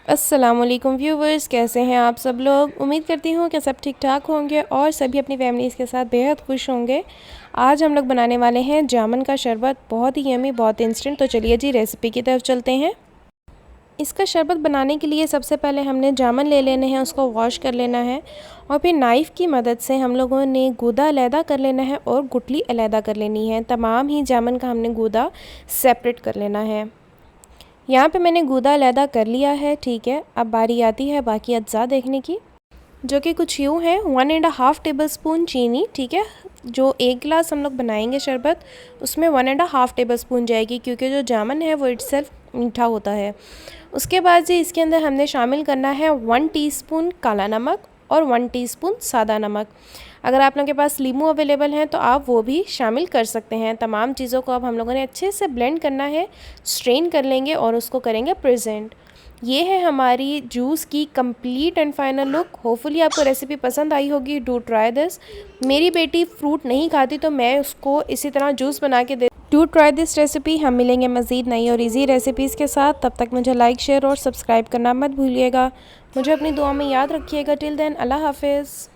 अस्सलामुअलैकुम व्यूवर्स, कैसे हैं आप सब लोग। उम्मीद करती हूँ कि सब ठीक ठाक होंगे और सभी अपनी फैमिलीज़ के साथ बेहद खुश होंगे। आज हम लोग बनाने वाले हैं जामुन का शरबत, बहुत ही यमी, बहुत इंस्टेंट। तो चलिए जी रेसिपी की तरफ चलते हैं। इसका शरबत बनाने के लिए सबसे पहले हमने जामुन ले लेने हैं, उसको वॉश कर लेना है और फिर नाइफ़ की मदद से हम लोगों ने गूदा अलहदा कर लेना है और गुठली अलहदा कर लेनी है। तमाम ही जामुन का हमने गूदा सेपरेट कर लेना है। यहाँ पे मैंने गूदा अलहदा कर लिया है, ठीक है। अब बारी आती है बाकी अज्जा देखने की, जो कि कुछ यूँ है। 1.5 टेबलस्पून चीनी, ठीक है। जो 1 गिलास हम लोग बनाएंगे शरबत, उसमें 1.5 टेबलस्पून जाएगी, क्योंकि जो जामुन है वो इटसेल्फ मीठा होता है। उसके बाद जी इसके अंदर हमने शामिल करना है 1 टीस्पून काला नमक और 1 टीस्पून सादा नमक। अगर आप लोगों के पास लीमू अवेलेबल हैं तो आप वो भी शामिल कर सकते हैं। तमाम चीज़ों को अब हम लोगों ने अच्छे से ब्लेंड करना है, स्ट्रेन कर लेंगे और उसको करेंगे प्रेजेंट। ये है हमारी जूस की complete and final look. Hopefully आपको रेसिपी पसंद आई होगी। Do try this. मेरी बेटी फ्रूट नहीं खाती तो मैं उसको इसी तरह जूस बना के दे। Do try this recipe. हम मिलेंगे मज़ीद नई और इजी रेसिपीज़ के साथ। तब तक मुझे लाइक, शेयर और सब्सक्राइब करना मत भूलिएगा। मुझे अपनी दुआ में याद रखिएगा। टिल देन, अल्लाह हाफिज़।